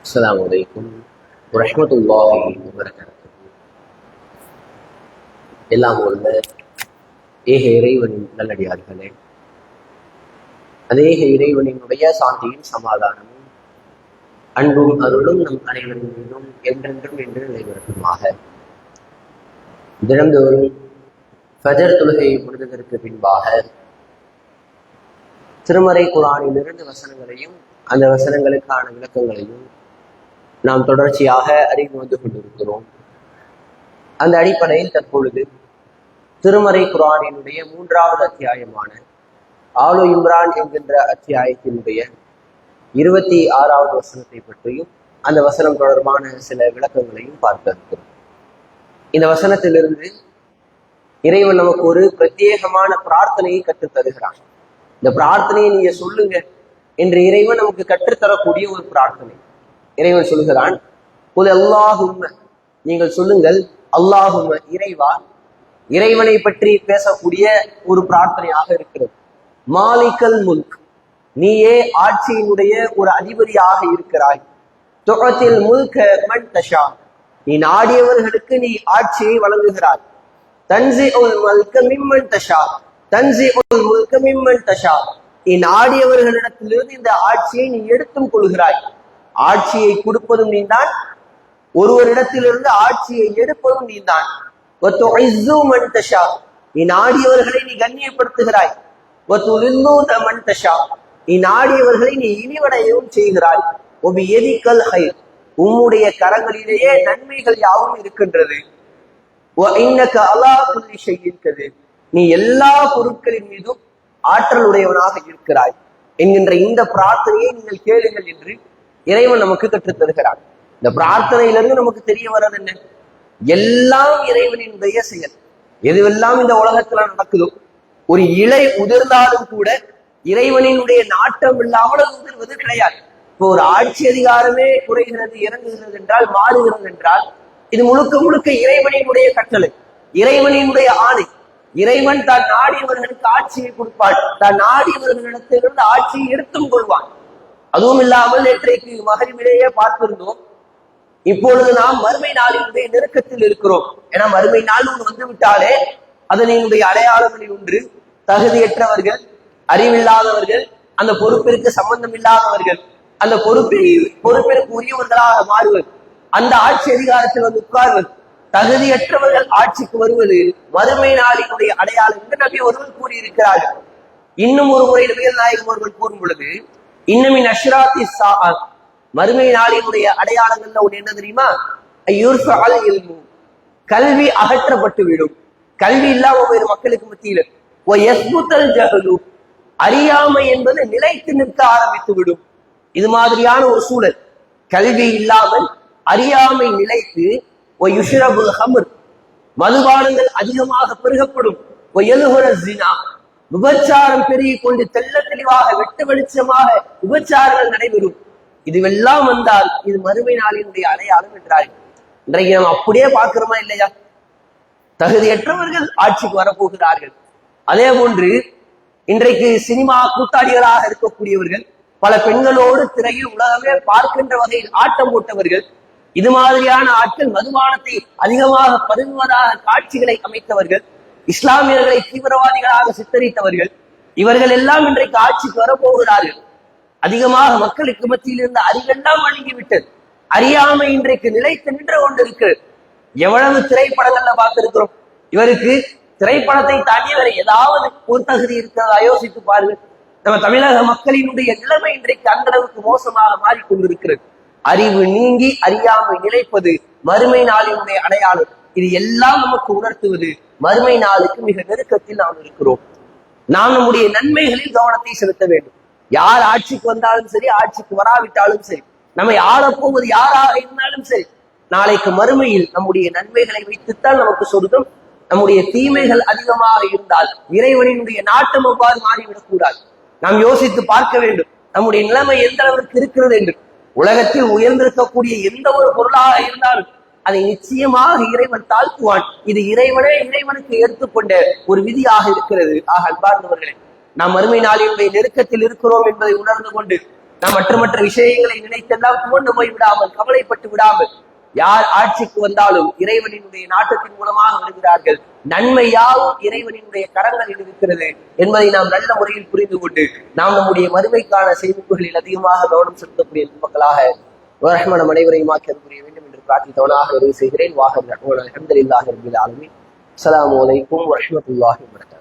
அஸ்ஸலாமு அலைக்கும் வரஹ்மத்துல்லாஹி வபரகாத்துஹு. எல்லாம் உள்ள ஏக இறைவனின் நல்லடியார்களே, அதேக இறைவனினுடைய சாந்தியும் சமாதானமும் அன்பும் அருளும் நம் அனைவரின் மீதும் என்றென்றும் என்று நிலைவரட்டுமாக. தினந்தோறும் ஃபஜர் தொழுகை முடிந்ததற்கு பின்பாக திருமறை குர்ஆனிலிருந்து வசனங்களையும் அந்த வசனங்களுக்கான விளக்கங்களையும் நாம் தொடர்ச்சியாக அறிந்து வந்து கொண்டிருக்கிறோம். அந்த அடிப்படையில் தற்பொழுது திருமறை குர்ஆனினுடைய 3வது அத்தியாயமான ஆலு இம்ரான் என்கின்ற அத்தியாயத்தினுடைய 26வது வசனத்தை பற்றியும் அந்த வசனம் தொடர்பான சில விளக்கங்களையும் பார்க்க இருக்கிறோம். இந்த வசனத்திலிருந்து இறைவன் நமக்கு ஒரு பிரத்யேகமான பிரார்த்தனையை கற்றுத் தருகிறான். இந்த பிரார்த்தனையை நீங்க சொல்லுங்க என்று இறைவன் நமக்கு கற்றுத்தரக்கூடிய ஒரு பிரார்த்தனை. இறைவன் சொல்லுகிறான், அல்லாஹும்ம, நீங்கள் சொல்லுங்கள், அல்லாஹும்ம, இறைவா. இறைவனை பற்றி பேசக்கூடிய ஒரு பிரார்த்தனையாக இருக்கிறது. மாலிகல் முல்க், நீயே ஆட்சியினுடைய ஒரு அதிபதியாக இருக்கிறாய். துஅத்தில் முல்க மன் தஷா, நீ நாடியவர்களுக்கு நீ ஆட்சியை வழங்குகிறாய். தன்ஸிஉல் முல்க மிம்மன் தஷா, தன்ஸிஉல் முல்க மிம்மன் தஷா, நீ நாடியவர்களிடத்திலிருந்து இந்த ஆட்சியை நீ எடுத்தும் கொள்கிறாய். ஆட்சியை கொடுப்பதும் நீதான், ஒருவரிடத்திலிருந்து ஆட்சியை எடுப்பதும் நீதான். நீ நாடியவர்களை நீ கண்ணியப்படுத்துகிறாய். நீ நாடியவர்களை நீ இழிவடையவும் செய்கிறாய். உம்முடைய கரங்களிலேயே நன்மைகள் யாவும் இருக்கின்றது. நீ எல்லா பொருட்களின் மீதும் ஆற்றல் உடையவனாக இருக்கிறாய் என்கின்ற இந்த பிரார்த்தனையை நீங்கள் கேளுங்கள் என்று இறைவன் நமக்கு கற்றுத் தருகிறான். இந்த பிரார்த்தனையிலிருந்து நமக்கு தெரிய வர்றது என்ன? எல்லாம் இறைவனினுடைய செயல். எதுவெல்லாம் இந்த உலகத்துல நடக்குதோ, ஒரு இலை உதிர்ந்தாலும் கூட இறைவனினுடைய நாட்டம் இல்லாமல் அது உதிர்வது கிடையாது. இப்போ ஒரு ஆட்சி அதிகாரமே குறைகிறது, இறங்குகிறது என்றால், மாறுகிறது என்றால், இது முழுக்க முழுக்க இறைவனினுடைய கட்டளை, இறைவனினுடைய ஆணை. இறைவன் தான் நாடியவர்களுக்கு ஆட்சியை கொடுப்பான், தான் நாடியவர்களிடத்திலிருந்து ஆட்சியை எடுத்தும் கொள்வான். அதுவும் இல்லாமல் நேற்றைக்கு மகரிபிலேயே பார்த்திருந்தோம். இப்பொழுது நாம் மறுமை நாளினுடைய நெருக்கத்தில் இருக்கிறோம். ஏன்னா மறுமை நாள் ஒன்று வந்து விட்டாலே அதனுடைய அடையாளங்களில் ஒன்று தகுதியற்றவர்கள், அறிவில்லாதவர்கள், அந்த பொறுப்பிற்கு சம்பந்தம் இல்லாதவர்கள், அந்த பொறுப்பிற்கு உரியவர்களாக மாறுவது, அந்த ஆட்சி அதிகாரத்தில் வந்து உட்கார்வது, தகுதியற்றவர்கள் ஆட்சிக்கு வருவது மறுமை நாளினுடைய அடையாளம் என்று நபி ஒருவர் கூறியிருக்கிறார்கள். இன்னும் ஒரு முறை நபிகள் நாயகம் ஒருவர் கூறும் பொழுது, இன்னமின் அஷ்ராத்தி ஸாஅத், மறுமை நாளினுடைய அடையாளங்கள்ல ஒன்று என்ன தெரியுமா? கல்வி அகற்றப்பட்டு விடும். கல்வி இல்லாம ஒரு மக்களுக்கு மத்தியில் அறியாமை என்பது நிலைத்து நிற்க ஆரம்பித்து விடும். இது மாதிரியான ஒரு சூழல். கல்வி இல்லாமல் அறியாமை நிலைத்து மதுபானங்கள் அதிகமாக பெருகப்படும். விபச்சாரம் பெருகிக் கொண்டு தெல்ல தெளிவாக வெட்ட வெளிச்சமாக விபச்சாரங்கள் நடைபெறும். இதுவெல்லாம் வந்தால் இது மறுமை நாளினுடைய அடையாளம் என்றார்கள். இன்றைக்கு நம்ம அப்படியே பார்க்கிறோமா இல்லையா? தகுதியற்றவர்கள் ஆட்சிக்கு வரப்போகிறார்கள். அதே போன்று இன்றைக்கு சினிமா கூத்தாடிகளாக இருக்கக்கூடியவர்கள், பல பெண்களோடு திரையில் உலகமே பார்க்கின்ற வகையில் ஆட்டம் போட்டவர்கள், இது மாதிரியான ஆட்கள், மதுபானத்தை அதிகமாக பருகுவதாக காட்சிகளை அமைத்தவர்கள், இஸ்லாமியர்களை தீவிரவாதிகளாக சித்தரித்தவர்கள், இவர்கள் எல்லாம் இன்றைக்கு ஆட்சிக்கு வரப்போகிறார்கள். அதிகமாக மக்களுக்கு மத்தியில் இருந்த அறிவெல்லாம் அழுங்கிவிட்டது. அறியாமை இன்றைக்கு நிலைத்து நின்று கொண்டிருக்கு. எவ்வளவு திரைப்படங்கள்ல பார்த்திருக்கிறோம். இவருக்கு திரைப்படத்தை தாண்டி வேற ஏதாவது ஒரு தகுதி இருக்கிறதா யோசித்து பாருங்கள். நம்ம தமிழக மக்களினுடைய நிலைமை இன்றைக்கு அந்த அளவுக்கு மோசமாக மாறிக்கொண்டிருக்கிறது. அறிவு நீங்கி அறியாமை நிலைப்பது மறுமை நாளினுடைய அடையாளம். இது எல்லாம் நமக்கு உணர்த்துவது மறுமை நாளுக்கு மிக நெருக்கத்தில் நாம் இருக்கிறோம். நாம் நம்முடைய நன்மைகளில் கவனத்தை செலுத்த வேண்டும். யார் ஆட்சிக்கு வந்தாலும் சரி, ஆட்சிக்கு வராவிட்டாலும் சரி, நம்மை ஆளப்போவது யாராக இருந்தாலும் சரி, நாளைக்கு மறுமையில் நம்முடைய நன்மைகளை வைத்துத்தான் நமக்கு சொர்க்கம். நம்முடைய தீமைகள் அதிகமாக இருந்தால் இறைவனினுடைய நாட்டம் அவ்வாறு மாறிவிடக் கூடாது. நாம் யோசித்து பார்க்க வேண்டும் நம்முடைய நிலைமை எந்த அளவிற்கு இருக்கிறது என்று. உலகத்தில் உயர்ந்திருக்கக்கூடிய எந்த ஒரு பொருளாக இருந்தாலும் அதை நிச்சயமாக இறைவன் தாழ்த்துவான். இது இறைவனுக்கு ஏற்றுக்கொண்ட ஒரு விதியாக இருக்கிறது. ஆக அன்பார்ந்தவர்களே, நாம் மறுமை நாளினுடைய நெருக்கத்தில் இருக்கிறோம் என்பதை உணர்ந்து கொண்டு நாம் மற்ற விஷயங்களை நினைத்தெல்லாம் துவண்டு போய் விடாமல், கவலைப்பட்டு விடாமல், யார் ஆட்சிக்கு வந்தாலும் இறைவனினுடைய நாட்டத்தின் மூலமாக வருகிறார்கள், நன்மை யாவும் இறைவனினுடைய கரங்களில் இருக்கிறது என்பதை நாம் நல்ல முறையில் புரிந்து கொண்டு நாம் நம்முடைய மறுமைக்கான செய்திகளில் அதிகமாக கவனம் செலுத்தக்கூடிய மக்களாக ரஹ்மான் அனைவரையும் ஆக்கி புரிய வேண்டும் என்று பிரார்த்தித்தவனாக நிறைவு செய்கிறேன். வாஹர் அல்ஹம்துலில்லாஹி ரப்பில் ஆலமீன். அஸ்ஸலாமு அலைக்கும் வரஹ்மத்துல்லாஹி வபரகாத்துஹு.